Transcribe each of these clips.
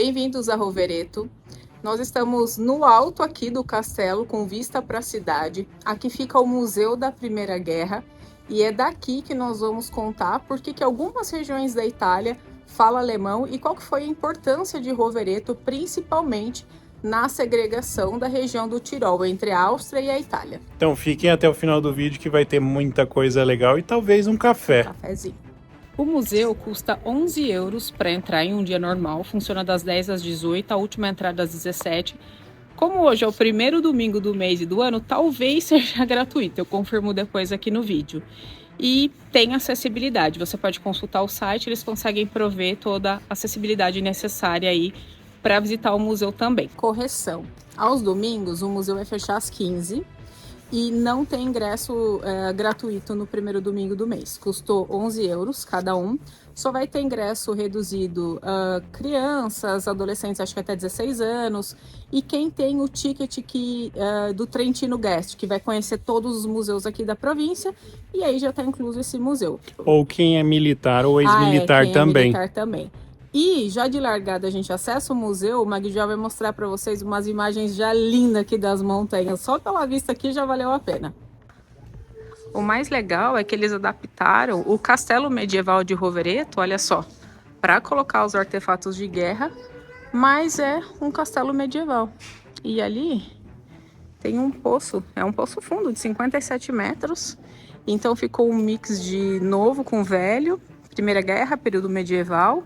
Bem-vindos a Rovereto. Nós estamos no alto aqui do castelo, com vista para a cidade. Aqui fica o Museu da Primeira Guerra e é daqui que nós vamos contar porque que algumas regiões da Itália falam alemão e qual que foi a importância de Rovereto, principalmente na segregação da região do Tirol, entre a Áustria e a Itália. Então fiquem até o final do vídeo que vai ter muita coisa legal e talvez um café. Cafézinho. O museu custa 11 euros para entrar em um dia normal, funciona das 10 às 18, a última entrada às 17. Como hoje é o primeiro domingo do mês e do ano, talvez seja gratuito, eu confirmo depois aqui no vídeo. E tem acessibilidade, você pode consultar o site, eles conseguem prover toda a acessibilidade necessária aí para visitar o museu também. Correção, aos domingos o museu vai fechar às 15 e não tem ingresso gratuito no primeiro domingo do mês. Custou 11 euros cada um. Só vai ter ingresso reduzido crianças, adolescentes, acho que até 16 anos. E quem tem o ticket do Trentino Guest, que vai conhecer todos os museus aqui da província. E aí já está incluso esse museu. Ou quem é militar ou ex-militar também. Militar também. E já de largada a gente acessa o museu, o Magui já vai mostrar para vocês umas imagens já lindas aqui das montanhas. Só pela vista aqui já valeu a pena. O mais legal é que eles adaptaram o castelo medieval de Rovereto, olha só, para colocar os artefatos de guerra, mas é um castelo medieval. E ali tem um poço, é um poço fundo de 57 metros, então ficou um mix de novo com velho, Primeira Guerra, período medieval.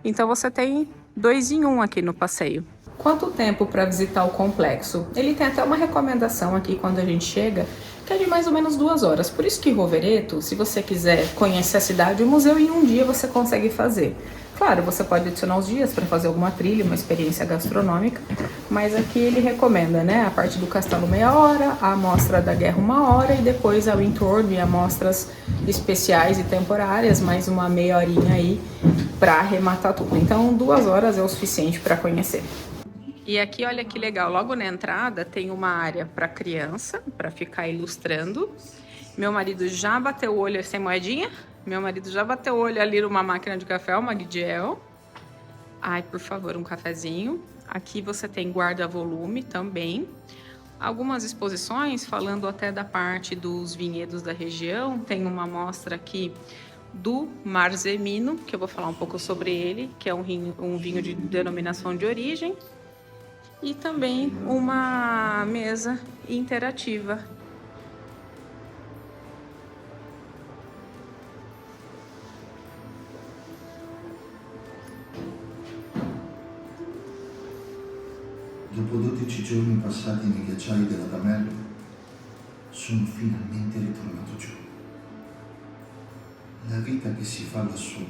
Então você tem 2 em 1 aqui no passeio. Quanto tempo para visitar o complexo? Ele tem até uma recomendação aqui quando a gente chega, que é de mais ou menos 2 horas. Por isso que Rovereto, se você quiser conhecer a cidade, o museu em um dia você consegue fazer. Claro, você pode adicionar os dias para fazer alguma trilha, uma experiência gastronômica, mas aqui ele recomenda, né? A parte do castelo meia hora, a amostra da guerra 1 hora e depois ao entorno e amostras especiais e temporárias, mais uma meia horinha aí para arrematar tudo. Então 2 horas é o suficiente para conhecer. E aqui olha que legal, logo na entrada tem uma área para criança, para ficar ilustrando. Meu marido já bateu o olho sem moedinha. Meu marido já bateu o olho ali numa máquina de café, uma Guidiel. Ai, por favor, um cafezinho. Aqui você tem guarda-volume também. Algumas exposições, falando até da parte dos vinhedos da região. Tem uma amostra aqui do Marzemino, que eu vou falar um pouco sobre ele, que é um vinho de denominação de origem. E também uma mesa interativa. Dopo 12 giorni passati nei ghiacciai della Damello, sono finalmente ritornato giù. La vita che si fa lassù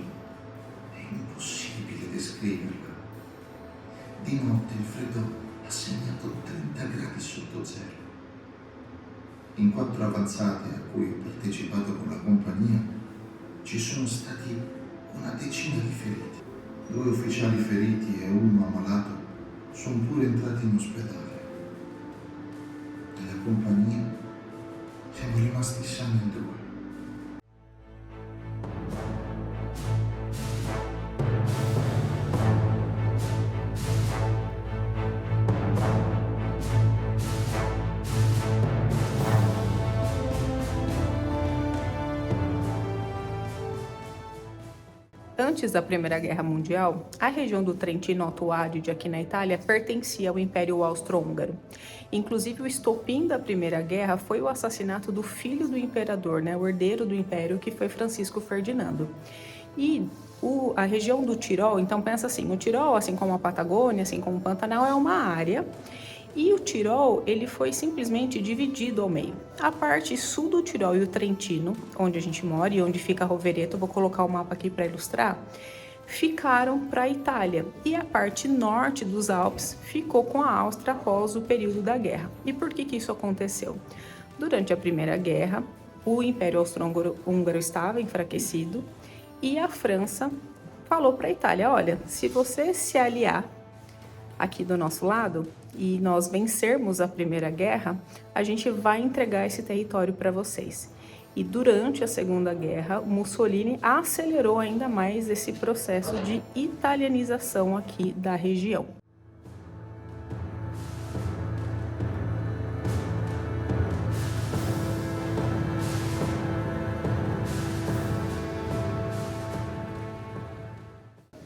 è impossibile descriverla. Di notte il freddo ha segnato 30 gradi sotto zero. In 4 avanzate a cui ho partecipato con la compagnia ci sono stati una decina di feriti. 2 ufficiali feriti e 1 ammalato sono pure entrati in ospedale. Nella compagnia siamo rimasti sani in 2. Antes da Primeira Guerra Mundial, a região do Trentino Alto Adige, aqui na Itália, pertencia ao Império Austro-Húngaro. Inclusive, o estopim da Primeira Guerra foi o assassinato do filho do imperador, né, o herdeiro do império, que foi Francisco Ferdinando. E a região do Tirol, então pensa assim, o Tirol, assim como a Patagônia, assim como o Pantanal, é uma área. E o Tirol, ele foi simplesmente dividido ao meio. A parte sul do Tirol e o Trentino, onde a gente mora e onde fica Rovereto, vou colocar o mapa aqui para ilustrar, ficaram para a Itália. E a parte norte dos Alpes ficou com a Áustria após o período da guerra. E por que isso aconteceu? Durante a Primeira Guerra, o Império Austro-Húngaro estava enfraquecido e a França falou para a Itália, olha, se você se aliar aqui do nosso lado e nós vencermos a Primeira Guerra, a gente vai entregar esse território para vocês. E durante a Segunda Guerra, Mussolini acelerou ainda mais esse processo de italianização aqui da região.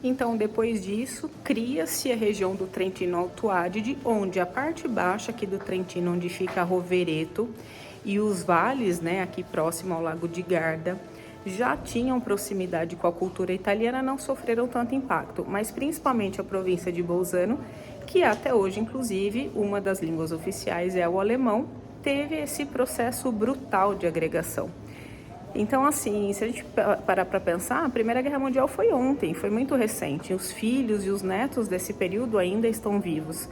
Então, depois disso, cria-se a região do Trentino Alto Adige, onde a parte baixa aqui do Trentino, onde fica Rovereto, e os vales, né, aqui próximo ao Lago de Garda, já tinham proximidade com a cultura italiana, não sofreram tanto impacto, mas principalmente a província de Bolzano, que até hoje, inclusive, uma das línguas oficiais é o alemão, teve esse processo brutal de agregação. Então, assim, se a gente parar para pensar, a Primeira Guerra Mundial foi ontem, foi muito recente. Os filhos e os netos desse período ainda estão vivos.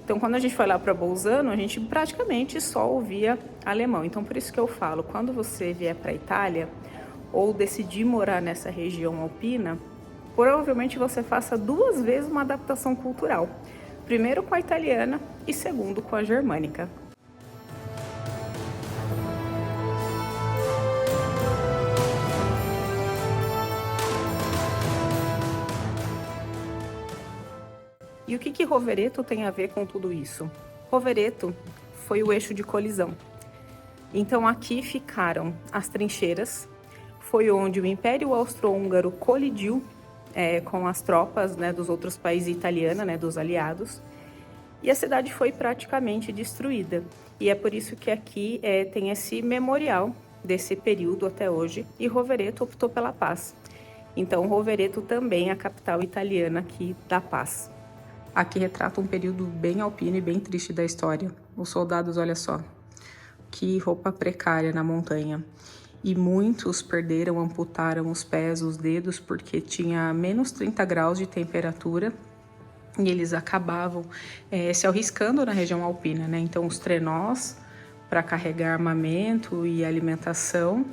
Então, quando a gente foi lá para Bolzano, a gente praticamente só ouvia alemão. Então, por isso que eu falo, quando você vier para a Itália ou decidir morar nessa região alpina, provavelmente você faça 2 vezes uma adaptação cultural. Primeiro com a italiana e segundo com a germânica. E o que Rovereto tem a ver com tudo isso? Rovereto foi o eixo de colisão. Então aqui ficaram as trincheiras, foi onde o Império Austro-Húngaro colidiu com as tropas, né, dos outros países italianos, né, dos aliados, e a cidade foi praticamente destruída. E é por isso que aqui tem esse memorial desse período até hoje, e Rovereto optou pela paz. Então Rovereto também é a capital italiana aqui da paz. Aqui retrata um período bem alpino e bem triste da história. Os soldados, olha só, que roupa precária na montanha. E muitos perderam, amputaram os pés, os dedos, porque tinha menos 30 graus de temperatura e eles acabavam se arriscando na região alpina, né? Então, os trenós para carregar armamento e alimentação.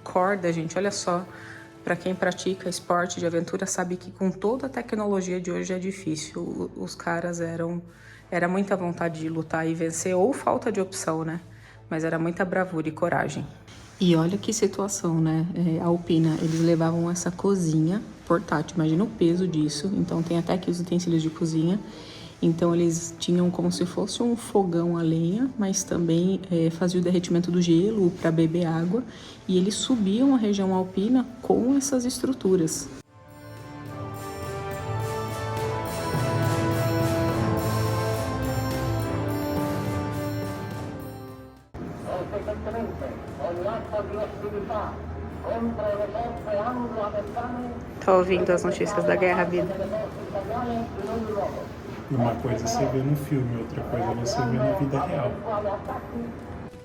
Corda, gente, olha só. Para quem pratica esporte de aventura sabe que com toda a tecnologia de hoje é difícil. Os caras era muita vontade de lutar e vencer ou falta de opção, né? Mas era muita bravura e coragem. E olha que situação, né? Alpina, eles levavam essa cozinha portátil, imagina o peso disso. Então tem até aqui os utensílios de cozinha. Então eles tinham como se fosse um fogão a lenha, mas também fazia o derretimento do gelo para beber água. E eles subiam a região alpina com essas estruturas. Tá ouvindo as notícias da guerra, vida? Uma coisa você vê no filme, outra coisa você vê na vida real.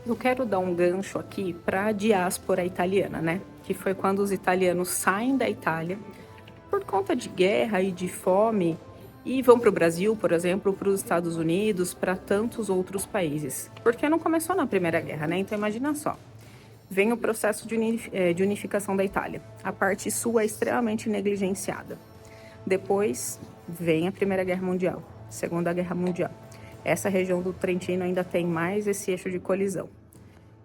Eu quero dar um gancho aqui para a diáspora italiana, né? Que foi quando os italianos saem da Itália por conta de guerra e de fome e vão para o Brasil, por exemplo, para os Estados Unidos, para tantos outros países. Porque não começou na Primeira Guerra, né? Então imagina só. Vem o processo de unificação da Itália. A parte sul é extremamente negligenciada. Depois vem a Primeira Guerra Mundial, Segunda Guerra Mundial. Essa região do Trentino ainda tem mais esse eixo de colisão.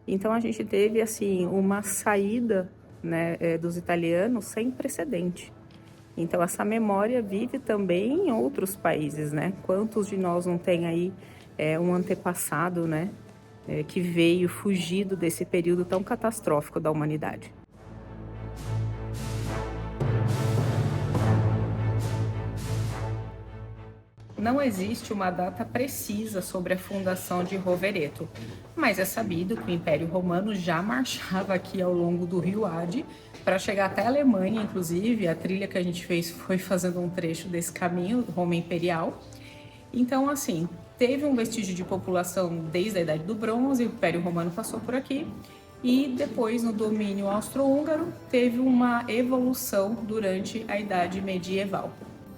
Então a gente teve assim uma saída, né, dos italianos sem precedente. Então essa memória vive também em outros países, né? Quantos de nós não tem aí um antepassado, né, que veio fugido desse período tão catastrófico da humanidade? Não existe uma data precisa sobre a fundação de Rovereto, mas é sabido que o Império Romano já marchava aqui ao longo do Rio Ade para chegar até a Alemanha, inclusive. A trilha que a gente fez foi fazendo um trecho desse caminho, Roma Imperial. Então, assim, teve um vestígio de população desde a Idade do Bronze, o Império Romano passou por aqui, e depois, no domínio austro-húngaro, teve uma evolução durante a Idade Medieval.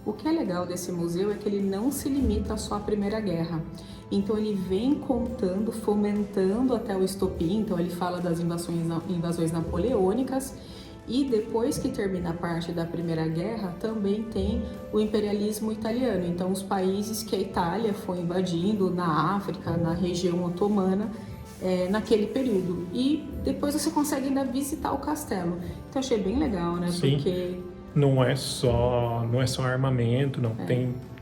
O que é legal desse museu é que ele não se limita só à Primeira Guerra. Então ele vem contando, fomentando até o estopim. Então ele fala das invasões napoleônicas. E depois que termina a parte da Primeira Guerra, também tem o imperialismo italiano. Então os países que a Itália foi invadindo na África, na região otomana, naquele período. E depois você consegue ainda visitar o castelo. Então achei bem legal, né? Sim. Porque Não é só armamento, não.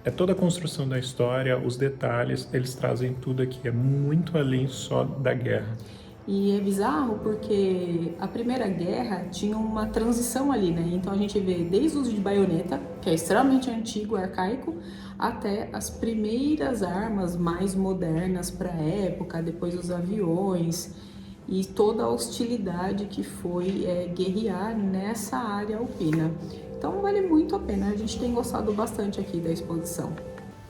É toda a construção da história, os detalhes, eles trazem tudo aqui. É muito além só da guerra. E é bizarro porque a Primeira Guerra tinha uma transição ali, né? Então a gente vê desde o uso de baioneta, que é extremamente antigo, arcaico, até as primeiras armas mais modernas para a época, depois os aviões e toda a hostilidade que foi guerrear nessa área alpina. Então vale muito a pena, a gente tem gostado bastante aqui da exposição.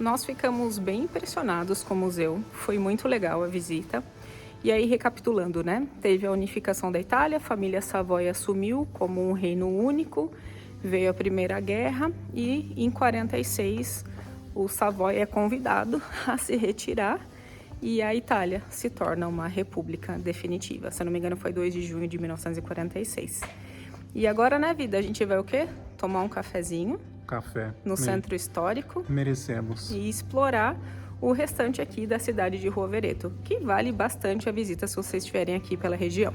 Nós ficamos bem impressionados com o museu, foi muito legal a visita. E aí, recapitulando, né? Teve a unificação da Itália, a família Savoy assumiu como um reino único, veio a Primeira Guerra e em 46 o Savoy é convidado a se retirar e a Itália se torna uma república definitiva. Se eu não me engano, foi 2 de junho de 1946. E agora, né, vida, a gente vai o quê? Tomar um cafezinho Café. no centro histórico Merecemos. e explorar o restante aqui da cidade de Rovereto, que vale bastante a visita se vocês estiverem aqui pela região.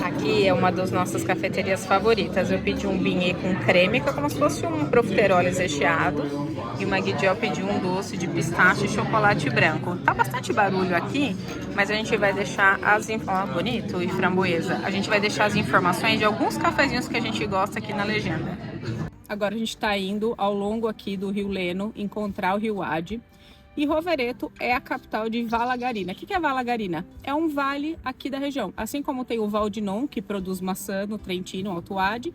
Aqui é uma das nossas cafeterias favoritas. Eu pedi um beignet com creme, que é como se fosse um profiteroles recheado. E o Maguidiel pediu um doce de pistache e chocolate branco. Tá bastante barulho aqui, mas a gente vai deixar bonito e framboesa. A gente vai deixar as informações de alguns cafezinhos que a gente gosta aqui na legenda. Agora a gente tá indo ao longo aqui do Rio Leno encontrar o Rio Ade. E Rovereto é a capital de Vala Garina. O que é Vala Garina? É um vale aqui da região. Assim como tem o Val di Non, que produz maçã no Trentino, Alto Adige,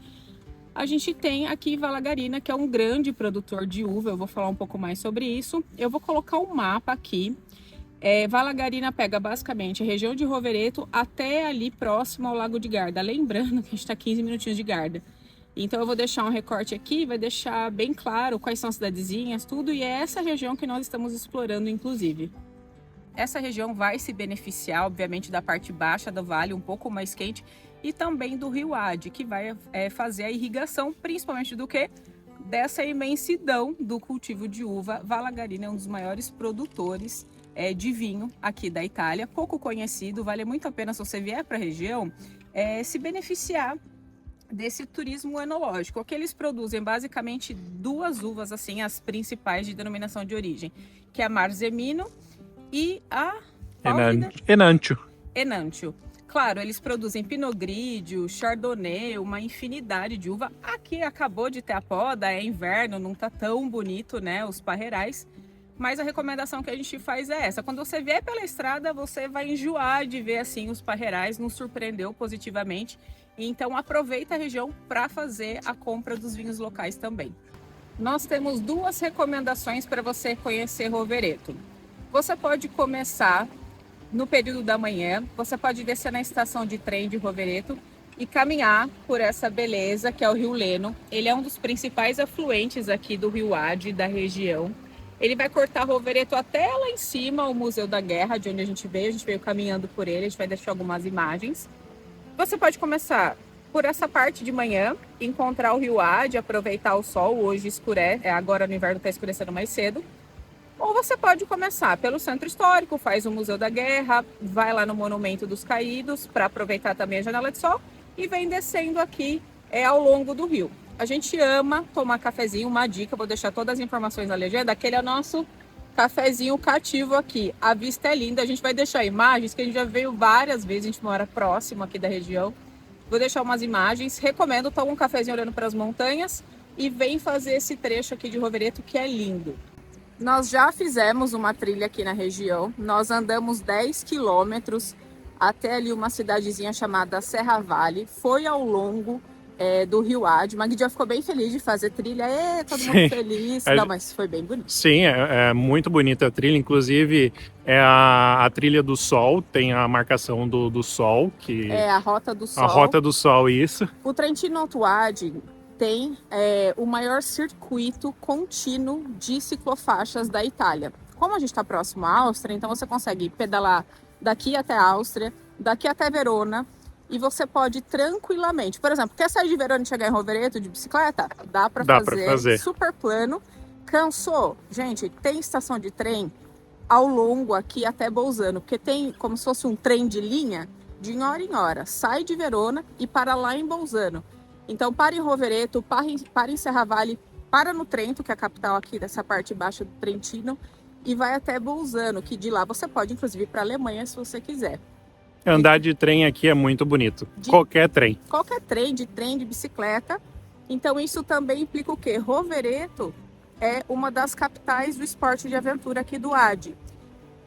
a gente tem aqui Vala Garina, que é um grande produtor de uva. Eu vou falar um pouco mais sobre isso. Eu vou colocar um mapa aqui. Vala Garina pega basicamente a região de Rovereto até ali próximo ao Lago de Garda. Lembrando que a gente está 15 minutinhos de Garda. Então eu vou deixar um recorte aqui, vai deixar bem claro quais são as cidadezinhas, tudo, e é essa região que nós estamos explorando, inclusive. Essa região vai se beneficiar, obviamente, da parte baixa do vale, um pouco mais quente, e também do Rio Ade, que vai fazer a irrigação, principalmente do que? Dessa imensidão do cultivo de uva. Vala Garina é um dos maiores produtores de vinho aqui da Itália, pouco conhecido, vale muito a pena se você vier para a região se beneficiar desse turismo enológico. O que eles produzem basicamente 2 uvas, assim, as principais de denominação de origem, que é a Marzemino e a Enantio. Claro, eles produzem Pinot Grigio, Chardonnay, uma infinidade de uva. Aqui acabou de ter a poda, é inverno, não tá tão bonito, né, os parreirais. Mas a recomendação que a gente faz é essa. Quando você vier pela estrada, você vai enjoar de ver assim os parreirais, nos surpreendeu positivamente. Então aproveita a região para fazer a compra dos vinhos locais também. Nós temos 2 recomendações para você conhecer Rovereto. Você pode começar no período da manhã, você pode descer na estação de trem de Rovereto e caminhar por essa beleza que é o Rio Leno. Ele é um dos principais afluentes aqui do Rio Ade, da região. Ele vai cortar Rovereto até lá em cima, o Museu da Guerra, de onde a gente veio caminhando por ele, a gente vai deixar algumas imagens. Você pode começar por essa parte de manhã, encontrar o Rio Ade, aproveitar o sol, hoje escurece, agora no inverno está escurecendo mais cedo. Ou você pode começar pelo Centro Histórico, faz o Museu da Guerra, vai lá no Monumento dos Caídos para aproveitar também a janela de sol e vem descendo aqui ao longo do rio. A gente ama tomar cafezinho, uma dica, vou deixar todas as informações na legenda, aquele é o nosso cafezinho cativo aqui. A vista é linda, a gente vai deixar imagens, que a gente já veio várias vezes, a gente mora próximo aqui da região. Vou deixar umas imagens, recomendo, toma um cafezinho olhando para as montanhas e vem fazer esse trecho aqui de Rovereto, que é lindo. Nós já fizemos uma trilha aqui na região, nós andamos 10 quilômetros até ali uma cidadezinha chamada Serra Vale, foi ao longo do Rio Ade. O Maguidiel ficou bem feliz de fazer trilha, todo mundo feliz. Não, mas foi bem bonito. Sim, é muito bonita a trilha, inclusive é a trilha do Sol, tem a marcação do Sol, que é a Rota do Sol. A Rota do Sol, isso. O Trentino Alto Adige tem o maior circuito contínuo de ciclofaixas da Itália. como a gente está próximo à Áustria, então você consegue pedalar daqui até a Áustria, daqui até Verona, e você pode tranquilamente, por exemplo, quer sair de Verona e chegar em Rovereto de bicicleta? Dá para fazer, super plano. Cansou? Gente, tem estação de trem ao longo aqui até Bolzano, porque tem como se fosse um trem de linha de hora em hora. Sai de Verona e para lá em Bolzano. Então para em Rovereto, para em Serravalle, para no Trento, que é a capital aqui dessa parte baixa do Trentino, e vai até Bolzano, que de lá você pode inclusive ir para a Alemanha se você quiser. Andar de trem aqui é muito bonito. Qualquer trem. Qualquer trem, de bicicleta. Então isso também implica o quê? Rovereto é uma das capitais do esporte de aventura aqui do AD.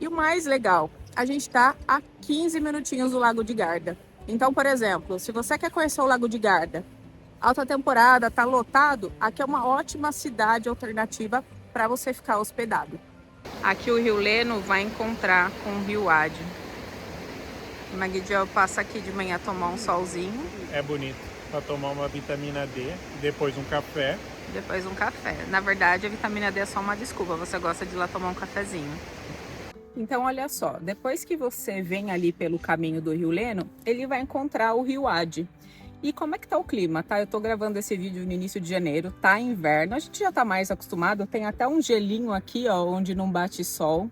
E o mais legal, a gente está a 15 minutinhos do Lago de Garda. Então, por exemplo, se você quer conhecer o Lago de Garda, alta temporada, tá lotado, aqui é uma ótima cidade alternativa para você ficar hospedado. Aqui o Rio Leno vai encontrar com o Rio Ad. O Magdiel passa aqui de manhã tomar um solzinho. É bonito. Para tomar uma vitamina D, depois um café. Depois um café. Na verdade, a vitamina D é só uma desculpa. Você gosta de ir lá tomar um cafezinho. Então, olha só. Depois que você vem ali pelo caminho do Rio Leno, ele vai encontrar o Rio Ad. E como é que tá o clima, tá? Eu tô gravando esse vídeo no início de janeiro, tá inverno. A gente já tá mais acostumado. Tem até um gelinho aqui, ó, onde não bate sol.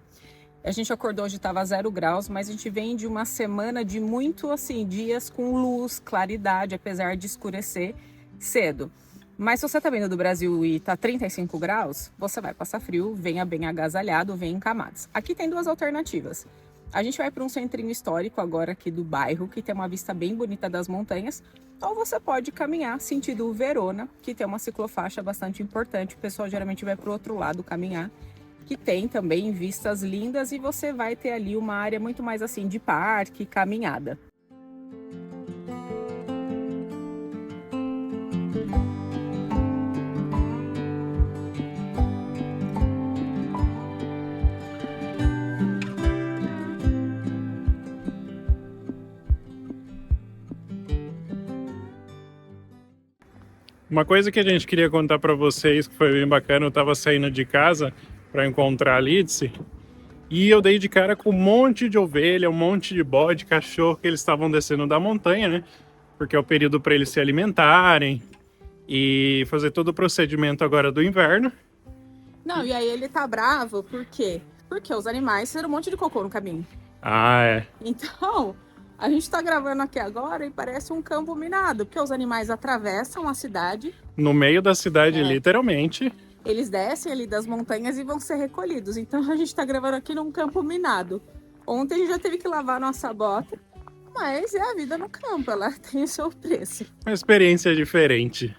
A gente acordou hoje, estava 0 graus, mas a gente vem de uma semana de muito, assim, dias com luz, claridade, apesar de escurecer cedo. Mas se você tá vindo do Brasil e tá 35 graus, você vai passar frio, venha bem agasalhado, venha em camadas. Aqui tem duas alternativas. A gente vai para um centrinho histórico agora aqui do bairro, que tem uma vista bem bonita das montanhas, ou você pode caminhar sentido Verona, que tem uma ciclofaixa bastante importante. O pessoal geralmente vai para o outro lado caminhar, que tem também vistas lindas e você vai ter ali uma área muito mais assim de parque, caminhada. Uma coisa que a gente queria contar para vocês, que foi bem bacana, eu tava saindo de casa para encontrar a Lidse, e eu dei de cara com um monte de ovelha, um monte de bode, cachorro, que eles estavam descendo da montanha, né? Porque é o período para eles se alimentarem e fazer todo o procedimento agora do inverno. Não, e aí ele tá bravo, por quê? Porque os animais fizeram um monte de cocô no caminho. Ah, é. Então, a gente tá gravando aqui agora e parece um campo minado, porque os animais atravessam a cidade. No meio da cidade, literalmente. Eles descem ali das montanhas e vão ser recolhidos. Então a gente tá gravando aqui num campo minado. Ontem a gente já teve que lavar nossa bota, mas é a vida no campo, ela tem o seu preço. Uma experiência diferente.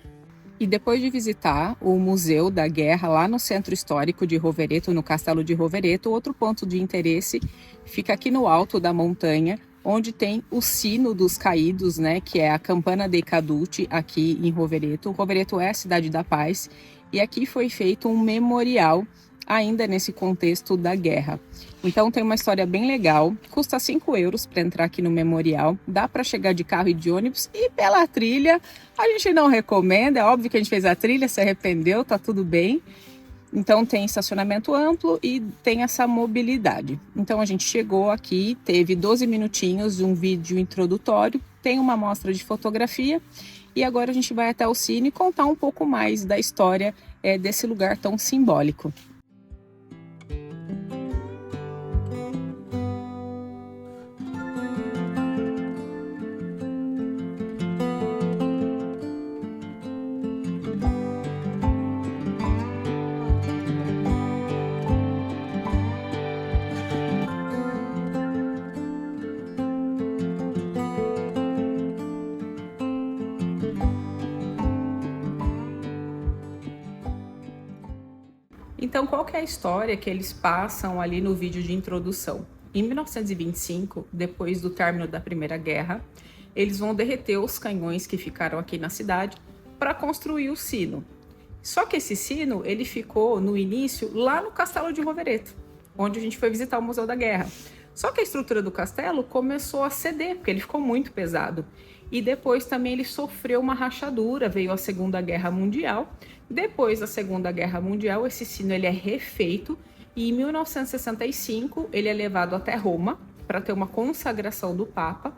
E depois de visitar o Museu da Guerra lá no Centro Histórico de Rovereto, no Castelo de Rovereto, outro ponto de interesse fica aqui no alto da montanha, onde tem o Sino dos Caídos, né, que é a Campana dei Caduti aqui em Rovereto. Rovereto é a cidade da paz e aqui foi feito um memorial ainda nesse contexto da guerra. Então tem uma história bem legal, custa 5 euros para entrar aqui no memorial, dá para chegar de carro e de ônibus, e pela trilha a gente não recomenda, é óbvio que a gente fez a trilha, se arrependeu, tá tudo bem. Então tem estacionamento amplo e tem essa mobilidade. Então a gente chegou aqui, teve 12 minutinhos de um vídeo introdutório, tem uma amostra de fotografia e agora a gente vai até o Cine contar um pouco mais da história desse lugar tão simbólico. Então, qual que é a história que eles passam ali no vídeo de introdução? Em 1925, depois do término da Primeira Guerra, eles vão derreter os canhões que ficaram aqui na cidade para construir o sino. Só que esse sino, ele ficou no início lá no Castelo de Rovereto, onde a gente foi visitar o Museu da Guerra. Só que a estrutura do castelo começou a ceder, porque ele ficou muito pesado. e depois também ele sofreu uma rachadura, veio a Segunda Guerra Mundial. Depois da Segunda Guerra Mundial, esse sino ele é refeito e em 1965 ele é levado até Roma para ter uma consagração do Papa,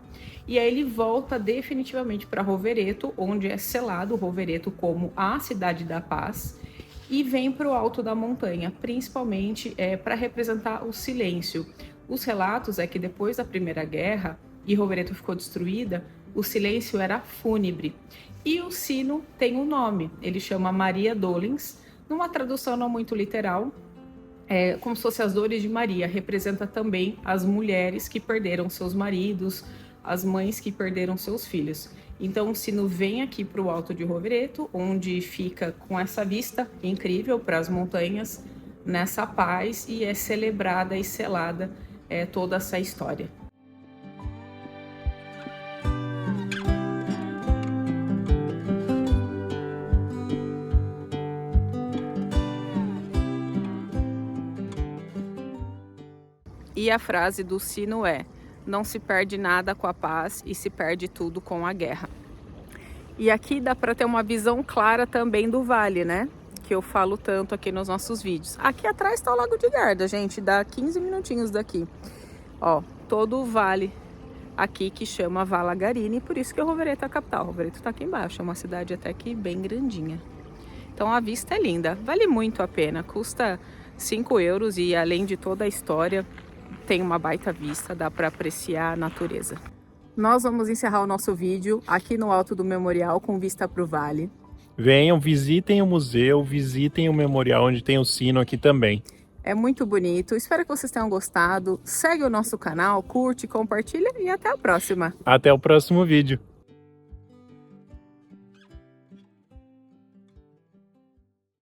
e aí ele volta definitivamente para Rovereto, onde é selado Rovereto como a cidade da paz, e vem para o alto da montanha, principalmente para representar o silêncio. Os relatos é que depois da Primeira Guerra, e Rovereto ficou destruída, o silêncio era fúnebre. E o sino tem um nome, ele chama Maria Dolens, numa tradução não muito literal, como se fosse as dores de Maria, representa também as mulheres que perderam seus maridos, as mães que perderam seus filhos. Então o sino vem aqui para o Alto de Rovereto, onde fica com essa vista incrível para as montanhas, nessa paz, e é celebrada e selada toda essa história. E a frase do sino é: não se perde nada com a paz e se perde tudo com a guerra. E aqui dá para ter uma visão clara também do vale, né? Que eu falo tanto aqui nos nossos vídeos. Aqui atrás está o Lago de Garda, gente, dá 15 minutinhos daqui. Ó, todo o vale aqui que chama Valagarini, por isso que o Rovereto é a capital. O Rovereto tá aqui embaixo, é uma cidade até que bem grandinha. Então a vista é linda, vale muito a pena, custa 5 euros e além de toda a história, tem uma baita vista, dá para apreciar a natureza. Nós vamos encerrar o nosso vídeo aqui no alto do memorial com vista para o vale. Venham, visitem o museu, visitem o memorial onde tem o sino aqui também. É muito bonito, espero que vocês tenham gostado. Segue o nosso canal, curte, compartilha e até a próxima. Até o próximo vídeo.